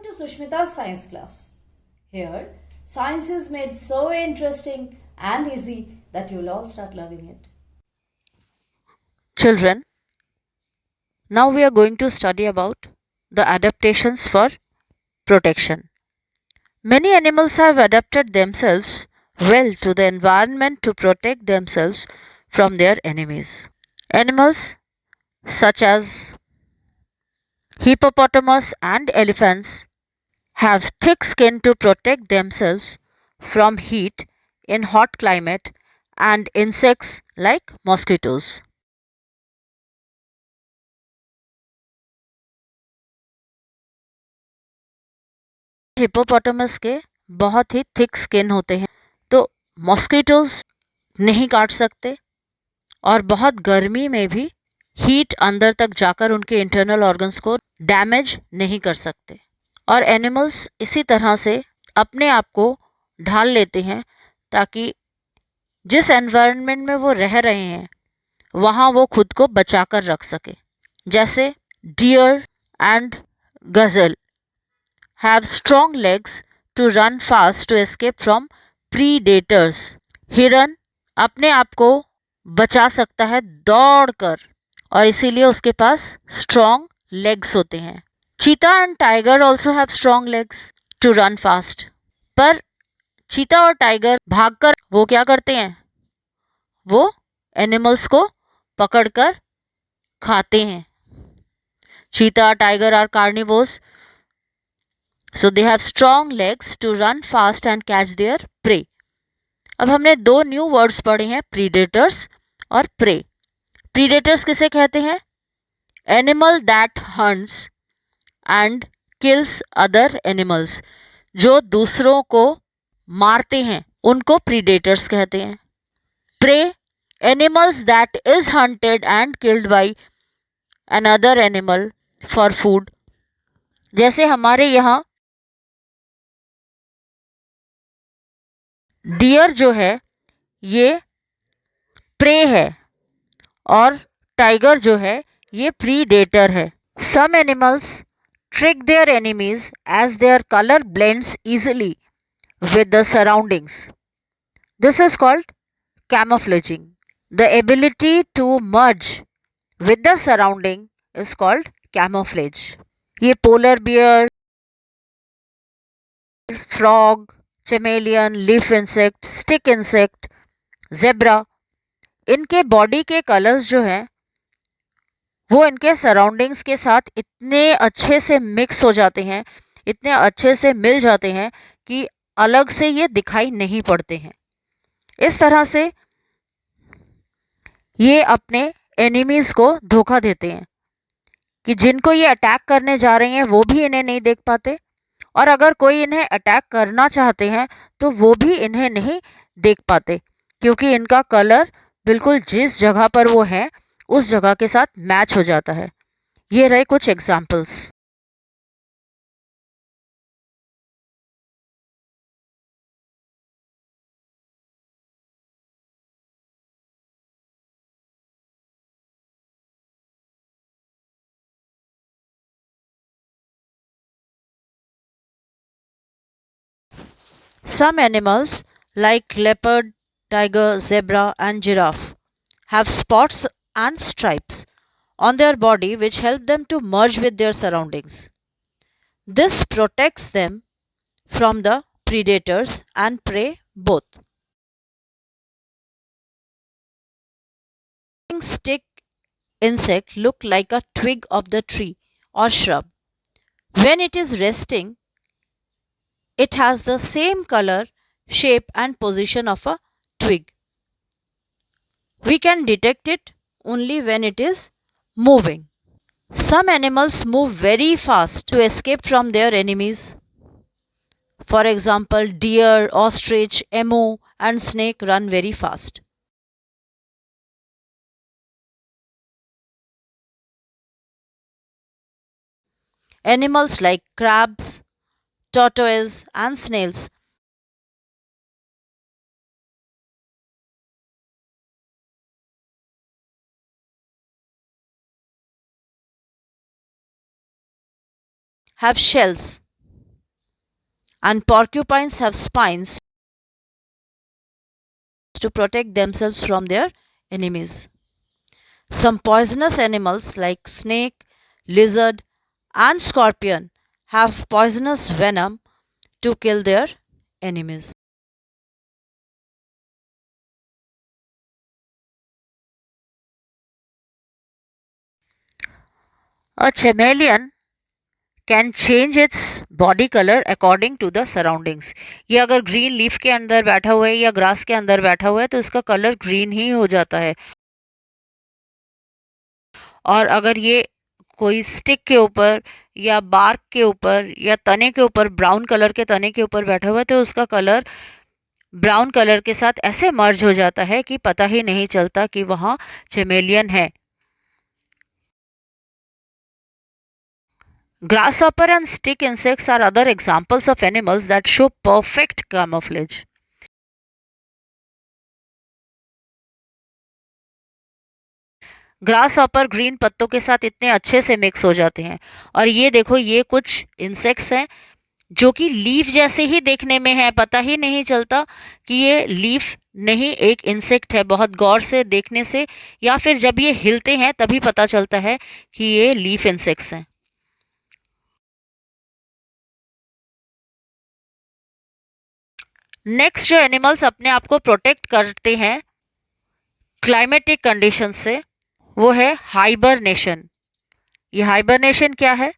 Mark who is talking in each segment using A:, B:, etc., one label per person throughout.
A: Welcome to Sushmita's science class. Here, science is made so interesting and easy that you'll all start loving it.
B: Children, now we are going to study about the adaptations for protection. Many animals have adapted themselves well to the environment to protect themselves from their enemies. Animals such as hippopotamus and elephants have thick skin to protect themselves from heat in hot climate and insects like mosquitoes. Hippopotamus के बहुत ही thick skin होते हैं, तो mosquitoes नहीं काट सकते और बहुत गर्मी में भी हीट अंदर तक जाकर उनके इंटरनल ऑर्गन्स को डैमेज नहीं कर सकते। और एनिमल्स इसी तरह से अपने आप को ढाल लेते हैं ताकि जिस एनवायरनमेंट में वो रह रहे हैं वहाँ वो खुद को बचा कर रख सके। जैसे डियर एंड गजल have strong legs to run fast to escape from predators. हिरन अपने आप को बचा सकता है दौड़कर और इसीलिए उसके पास स्ट्रॉन्ग लेग्स होते हैं। Cheetah and tiger also have strong legs to run fast. पर चीता और टाइगर भागकर वो क्या करते हैं, वो एनिमल्स को पकड़कर खाते हैं। Cheetah tiger are carnivores, so they have strong legs to run fast and catch their prey. अब हमने दो न्यू वर्ड्स पढ़े हैं, प्रीडेटर्स और प्रे। प्रीडेटर्स किसे कहते हैं? Animal that hunts and kills other animals, जो दूसरों को मारते हैं उनको प्रीडेटर्स कहते हैं। Prey, animals that is hunted and killed by another animal for food. जैसे हमारे यहाँ डियर जो है ये प्रे है और टाइगर जो है ये प्रीडेटर है। Some animals trick their enemies as their colour blends easily with the surroundings. This is called camouflaging. The ability to merge with the surrounding is called camouflage. ये polar bear, frog, chameleon, leaf insect, stick insect, zebra, इनके body के colours जो हैं वो इनके surroundings के साथ इतने अच्छे से मिक्स हो जाते हैं, इतने अच्छे से मिल जाते हैं कि अलग से ये दिखाई नहीं पड़ते हैं। इस तरह से ये अपने एनिमीज़ को धोखा देते हैं कि जिनको ये अटैक करने जा रहे हैं वो भी इन्हें नहीं देख पाते और अगर कोई इन्हें अटैक करना चाहते हैं तो वो भी इन्हें नहीं देख पाते, क्योंकि इनका कलर बिल्कुल जिस जगह पर वो है उस जगह के साथ मैच हो जाता है। ये रहे कुछ examples. Some animals like leopard, tiger, zebra and giraffe have spots and stripes on their body which help them to merge with their surroundings. This protects them from the predators and prey both. Stick insect look like a twig of the tree or shrub. When it is resting, it has the same color, shape and position of a twig. We can detect it only when it is moving. Some animals move very fast to escape from their enemies. For example, deer, ostrich, emu and snake run very fast. Animals like crabs, tortoises and snails have shells and porcupines have spines to protect themselves from their enemies. Some poisonous animals like snake, lizard, and scorpion have poisonous venom to kill their enemies. A chameleon can change its body color according to the surroundings. ये अगर green leaf के अंदर बैठा हुआ है या grass के अंदर बैठा हुआ है तो इसका कलर ग्रीन ही हो जाता है, और अगर ये कोई स्टिक के ऊपर या बार्क के ऊपर या तने के ऊपर, ब्राउन कलर के तने के ऊपर बैठा हुआ है तो उसका कलर ब्राउन कलर के साथ ऐसे मर्ज हो जाता है कि पता ही नहीं चलता कि वहाँ चमेलियन है. Grasshopper and stick insects are other examples of animals that show perfect camouflage. Grass hopper green पत्तों के साथ इतने अच्छे से मिक्स हो जाते हैं. और ये देखो, ये कुछ इंसेक्ट्स हैं जो कि लीफ जैसे ही देखने में है, पता ही नहीं चलता कि ये लीफ नहीं एक इंसेक्ट है. बहुत गौर से देखने से या फिर जब ये हिलते हैं तभी पता चलता है कि ये लीफ इंसेक्ट्स हैं. नेक्स्ट जो एनिमल्स अपने आप को प्रोटेक्ट करते हैं क्लाइमेटिक कंडीशन से, वो है हाइबरनेशन. ये हाइबरनेशन क्या है?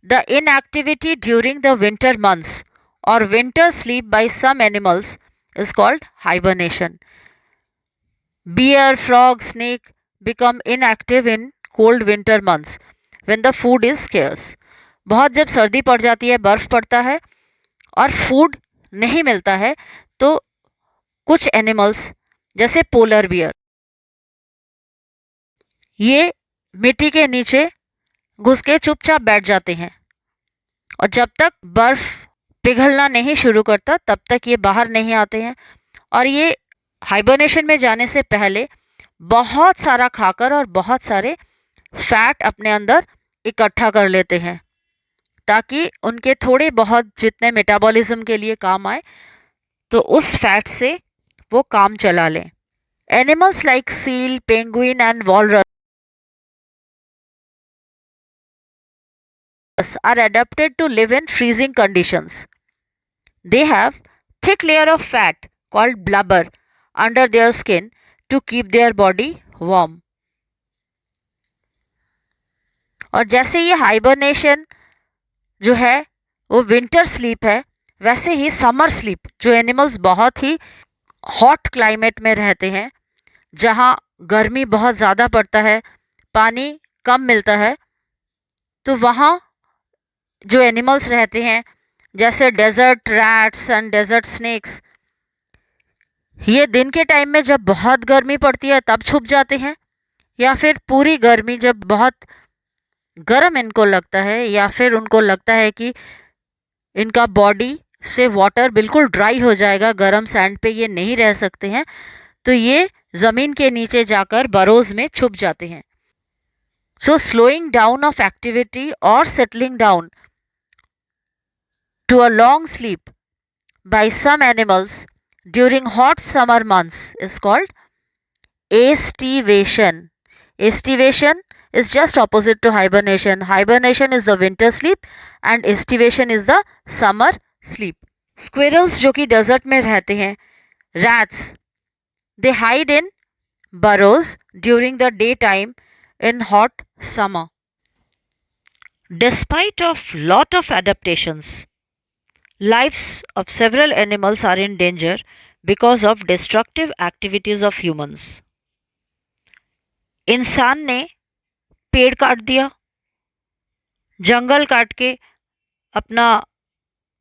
B: The inactivity during the winter months और winter sleep by some animals is called hibernation. Bear, frog, snake become inactive in cold winter months when the food is scarce. बहुत जब सर्दी पड़ जाती है, बर्फ पड़ता है और फूड नहीं मिलता है, तो कुछ एनिमल्स जैसे पोलर बियर ये मिट्टी के नीचे घुस के चुपचाप बैठ जाते हैं, और जब तक बर्फ पिघलना नहीं शुरू करता तब तक ये बाहर नहीं आते हैं. और ये हाइबरनेशन में जाने से पहले बहुत सारा खाकर और बहुत सारे फैट अपने अंदर इकट्ठा कर लेते हैं ताकि उनके थोड़े बहुत जितने मेटाबॉलिज्म के लिए काम आए, तो उस फैट से वो काम चला लें. Animals like seal, penguin and walrus are adapted to live in freezing conditions. They have thick layer of fat called blubber under their skin to keep their body warm. और जैसे ये हाइबरनेशन जो है वो विंटर स्लीप है, वैसे ही summer sleep जो animals बहुत ही हॉट क्लाइमेट में रहते हैं, जहाँ गर्मी बहुत ज़्यादा पड़ता है, पानी कम मिलता है, तो वहाँ जो एनिमल्स रहते हैं जैसे desert rats and desert snakes, ये दिन के टाइम में जब बहुत गर्मी पड़ती है तब छुप जाते हैं, या फिर पूरी गर्मी जब बहुत गर्म इनको लगता है या फिर उनको लगता है कि इनका बॉडी से वाटर बिल्कुल ड्राई हो जाएगा, गर्म सैंड पे ये नहीं रह सकते हैं, तो ये ज़मीन के नीचे जाकर बरोज में छुप जाते हैं. सो स्लोइंग डाउन ऑफ एक्टिविटी और settling down to a long sleep by some animals during hot summer months is called estivation. Estivation is just opposite to hibernation. Hibernation is the winter sleep and estivation is the summer sleep. Squirrels जो कि desert में रहते हैं, rats, they hide in burrows during the daytime in hot summer. Despite of lot of adaptations, lives of several animals are in danger because of destructive activities of humans. इंसान ने पेड़ काट दिया, जंगल काट के अपना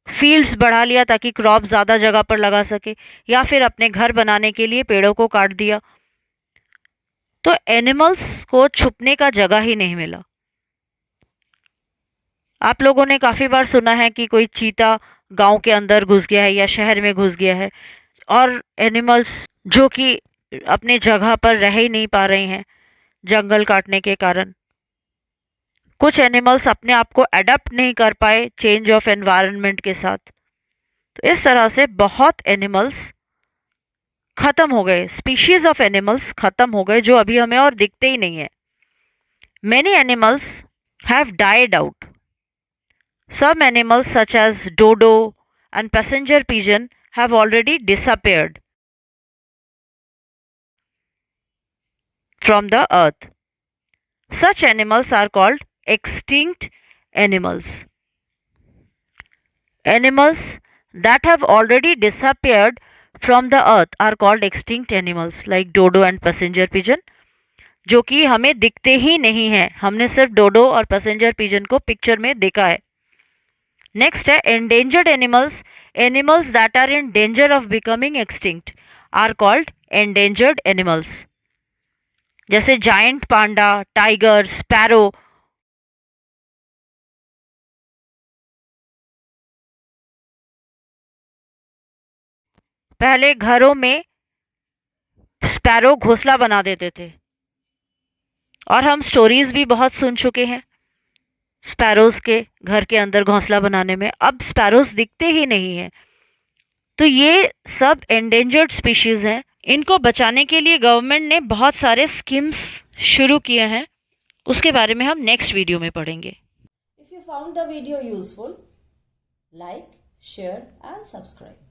B: फील्ड्स बढ़ा लिया ताकि क्रॉप ज़्यादा जगह पर लगा सके, या फिर अपने घर बनाने के लिए पेड़ों को काट दिया, तो एनिमल्स को छुपने का जगह ही नहीं मिला. आप लोगों ने काफ़ी बार सुना है कि कोई चीता गांव के अंदर घुस गया है या शहर में घुस गया है, और एनिमल्स जो कि अपने जगह पर रह ही नहीं पा रहे हैं जंगल काटने के कारण. कुछ एनिमल्स अपने आप को अडेप्ट नहीं कर पाए चेंज ऑफ एनवायरनमेंट के साथ, तो इस तरह से बहुत एनिमल्स खत्म हो गए, स्पीशीज ऑफ एनिमल्स खत्म हो गए जो अभी हमें और दिखते ही नहीं है. Many animals have died out. Some animals such as dodo and passenger pigeon have already disappeared from the earth. Such animals are called extinct animals. Animals that have already disappeared from the earth are called extinct animals like dodo and passenger pigeon, जो कि हमें दिखते ही नहीं है. हमने सिर्फ डोडो और passenger pigeon को पिक्चर में देखा है. नेक्स्ट है endangered animals. Animals that are in danger of becoming extinct are called endangered animals. जैसे जायंट पांडा, टाइगर, स्पैरो. पहले घरों में स्पैरो घोंसला बना देते थे और हम स्टोरीज भी बहुत सुन चुके हैं स्पैरोज के घर के अंदर घोंसला बनाने में. अब स्पैरोज दिखते ही नहीं हैं. तो ये सब एंडेंजर्ड स्पीशीज हैं. इनको बचाने के लिए गवर्नमेंट ने बहुत सारे स्कीम्स शुरू किए हैं. उसके बारे में हम नेक्स्ट वीडियो में पढ़ेंगे.
A: If you found the video useful, like, share and subscribe.